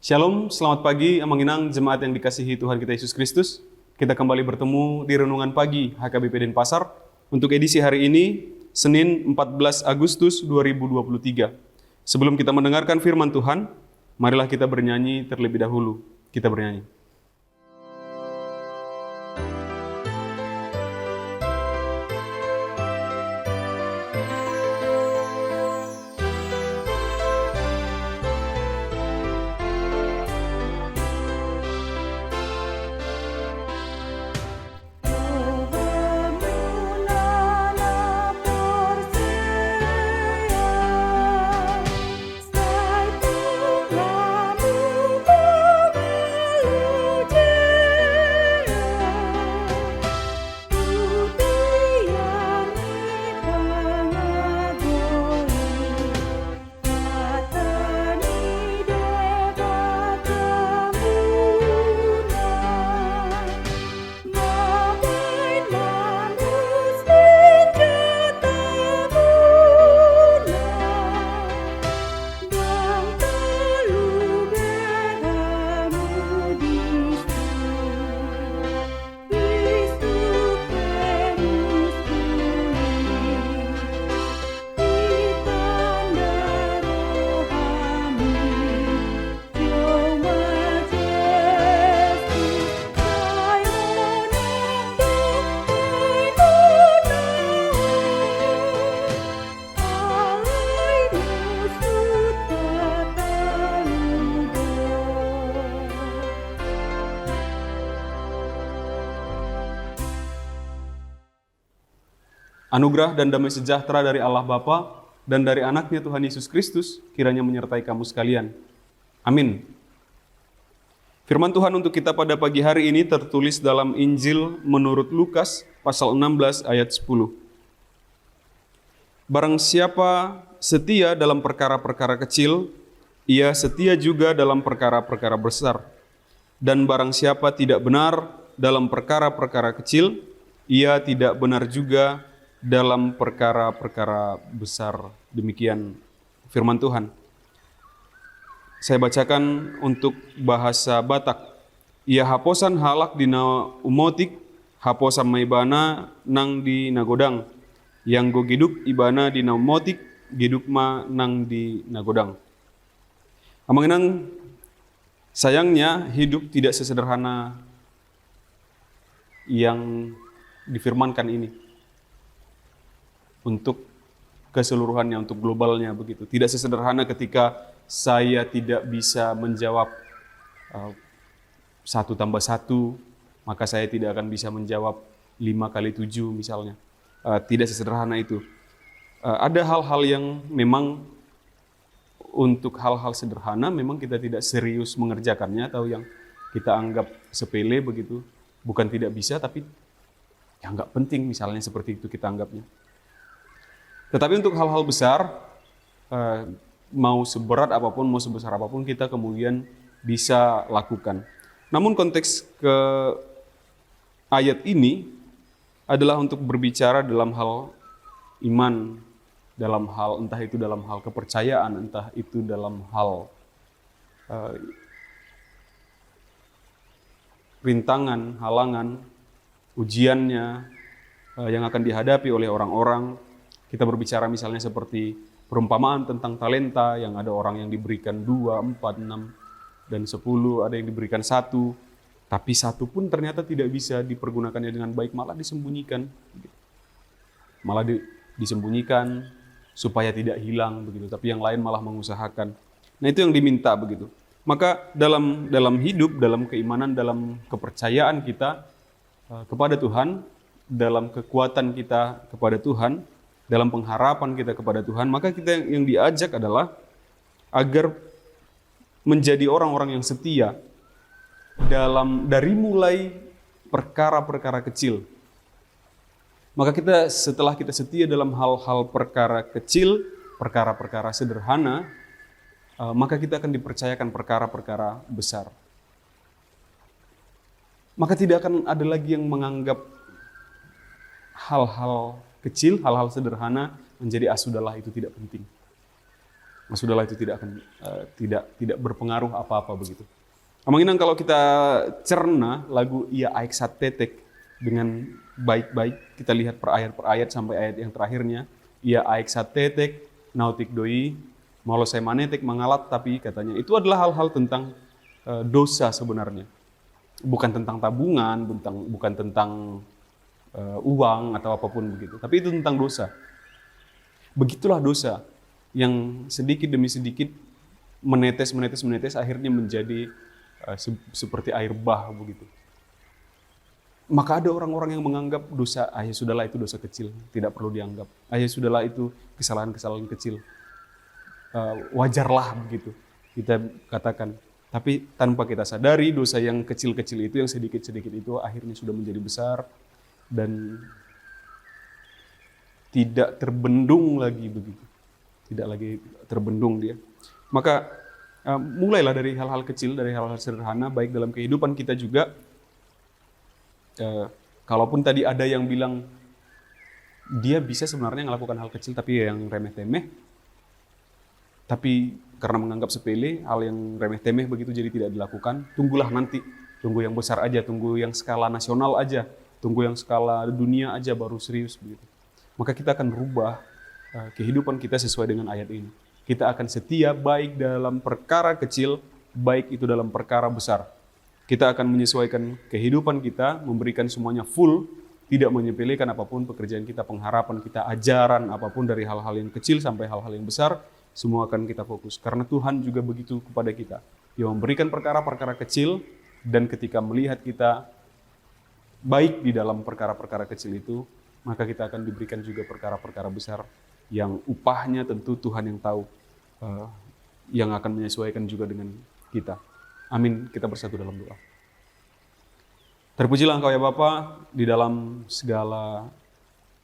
Shalom, selamat pagi Amanginang, jemaat yang dikasihi Tuhan kita Yesus Kristus. Kita kembali bertemu di Renungan Pagi HKBP Denpasar untuk edisi hari ini, Senin 14 Agustus 2023. Sebelum kita mendengarkan firman Tuhan, marilah kita bernyanyi terlebih dahulu. Kita bernyanyi. Anugerah dan damai sejahtera dari Allah Bapa dan dari anaknya Tuhan Yesus Kristus kiranya menyertai kamu sekalian. Amin. Firman Tuhan untuk kita pada pagi hari ini tertulis dalam Injil menurut Lukas pasal 16 ayat 10. Barang siapa setia dalam perkara-perkara kecil, ia setia juga dalam perkara-perkara besar. Dan barang siapa tidak benar dalam perkara-perkara kecil, ia tidak benar juga dalam perkara-perkara besar. Demikian firman Tuhan. Saya bacakan untuk bahasa Batak. Ia haposan halak dina umotik, haposan maibana nang di nagodang. Yang go giduk ibana dina umotik, giduk ma nang di nagodang. Amanginang, sayangnya hidup tidak sesederhana yang difirmankan ini. Untuk keseluruhannya, untuk globalnya begitu. Tidak sesederhana ketika saya tidak bisa menjawab 1 tambah 1, maka saya tidak akan bisa menjawab 5 kali 7 misalnya. Tidak sesederhana itu. Ada hal-hal yang memang untuk hal-hal sederhana memang kita tidak serius mengerjakannya atau yang kita anggap sepele begitu. Bukan tidak bisa tapi ya nggak penting misalnya seperti itu kita anggapnya. Tetapi untuk hal-hal besar, mau seberat apapun, mau sebesar apapun, kita kemudian bisa lakukan. Namun konteks ke ayat ini adalah untuk berbicara dalam hal iman, dalam hal entah itu dalam hal kepercayaan, entah itu dalam hal rintangan, halangan, ujiannya yang akan dihadapi oleh orang-orang. Kita berbicara misalnya seperti perumpamaan tentang talenta, yang ada orang yang diberikan 2, 4, 6, dan 10, ada yang diberikan 1, tapi 1 pun ternyata tidak bisa dipergunakannya dengan baik, malah disembunyikan. Disembunyikan supaya tidak hilang begitu, tapi yang lain malah mengusahakan. Nah, itu yang diminta begitu. Maka dalam hidup, dalam keimanan, dalam kepercayaan kita kepada Tuhan, dalam kekuatan kita kepada Tuhan, dalam pengharapan kita kepada Tuhan, maka kita yang diajak adalah agar menjadi orang-orang yang setia dari mulai perkara-perkara kecil. Maka setelah kita setia dalam hal-hal perkara kecil, perkara-perkara sederhana, maka kita akan dipercayakan perkara-perkara besar. Maka tidak akan ada lagi yang menganggap hal-hal kecil, hal-hal sederhana menjadi sudahlah itu tidak penting. Sudahlah, itu tidak akan tidak berpengaruh apa-apa begitu. Amanginang kalau kita cerna lagu Ia Aik Satetek dengan baik-baik, kita lihat per ayat sampai ayat yang terakhirnya. Ia Aik Satetek, nautik doi, malos saya manetek mangalat, tapi katanya itu adalah hal-hal tentang dosa sebenarnya. Bukan tentang tabungan, bukan tentang uang atau apapun begitu. Tapi itu tentang dosa. Begitulah dosa yang sedikit demi sedikit menetes akhirnya menjadi seperti air bah begitu. Maka ada orang-orang yang menganggap dosa, ya sudahlah itu dosa kecil, tidak perlu dianggap. Ya sudahlah itu kesalahan-kesalahan kecil. Wajarlah begitu kita katakan. Tapi tanpa kita sadari dosa yang kecil-kecil itu, yang sedikit-sedikit itu akhirnya sudah menjadi besar dan tidak terbendung lagi begitu. Tidak lagi terbendung dia. Maka mulailah dari hal-hal kecil, dari hal-hal sederhana, baik dalam kehidupan kita juga. Kalaupun tadi ada yang bilang dia bisa sebenarnya melakukan hal kecil tapi yang remeh-temeh, tapi karena menganggap sepele, hal yang remeh-temeh begitu jadi tidak dilakukan, tunggulah nanti, tunggu yang besar aja, tunggu yang skala nasional aja, tunggu yang skala dunia aja baru serius begitu. Maka kita akan berubah kehidupan kita sesuai dengan ayat ini. Kita akan setia baik dalam perkara kecil, baik itu dalam perkara besar. Kita akan menyesuaikan kehidupan kita, memberikan semuanya full, tidak menyepelekan apapun pekerjaan kita, pengharapan kita, ajaran apapun dari hal-hal yang kecil sampai hal-hal yang besar, semua akan kita fokus. Karena Tuhan juga begitu kepada kita. Dia memberikan perkara-perkara kecil, dan ketika melihat kita baik di dalam perkara-perkara kecil itu, maka kita akan diberikan juga perkara-perkara besar yang upahnya tentu Tuhan yang tahu, yang akan menyesuaikan juga dengan kita. Amin. Kita bersatu dalam doa. Terpujilah Engkau ya Bapa, di dalam segala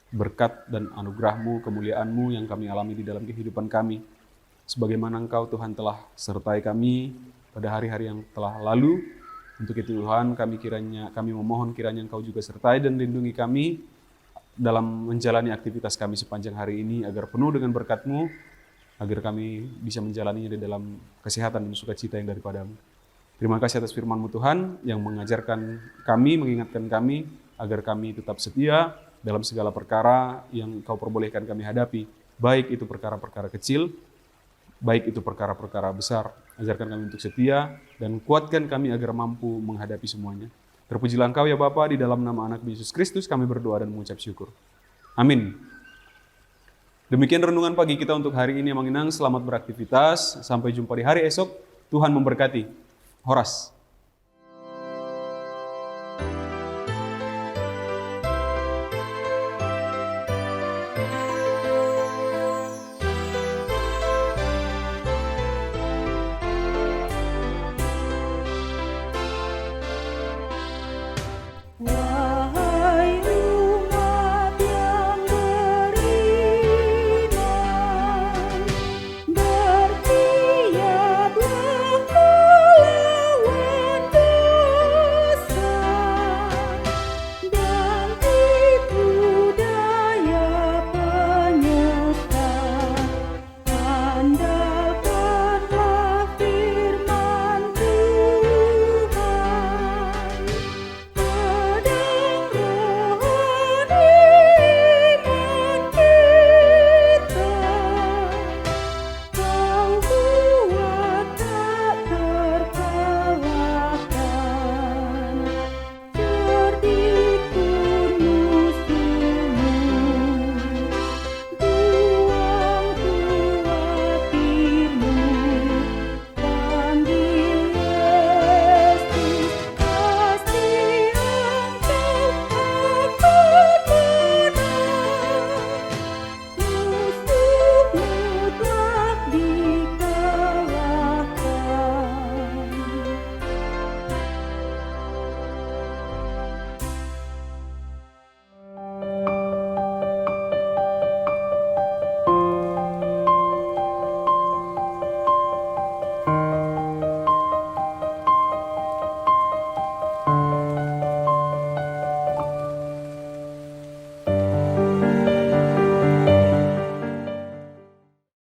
berkat dan anugerah-Mu, kemuliaan-Mu yang kami alami di dalam kehidupan kami. Sebagaimana Engkau Tuhan telah sertai kami pada hari-hari yang telah lalu. Untuk itu Tuhan, kami memohon kiranya Engkau juga sertai dan lindungi kami dalam menjalani aktivitas kami sepanjang hari ini, agar penuh dengan berkat-Mu, agar kami bisa menjalaninya di dalam kesehatan dan sukacita yang daripada-Mu. Terima kasih atas firman-Mu Tuhan, yang mengajarkan kami, mengingatkan kami, agar kami tetap setia dalam segala perkara yang Kau perbolehkan kami hadapi, baik itu perkara-perkara kecil, baik itu perkara-perkara besar. Ajarkan kami untuk setia, dan kuatkan kami agar mampu menghadapi semuanya. Terpujilah Engkau ya Bapa, di dalam nama Anak Yesus Kristus kami berdoa dan mengucap syukur. Amin. Demikian renungan pagi kita untuk hari ini, Manginang. Selamat beraktivitas, sampai jumpa di hari esok. Tuhan memberkati. Horas.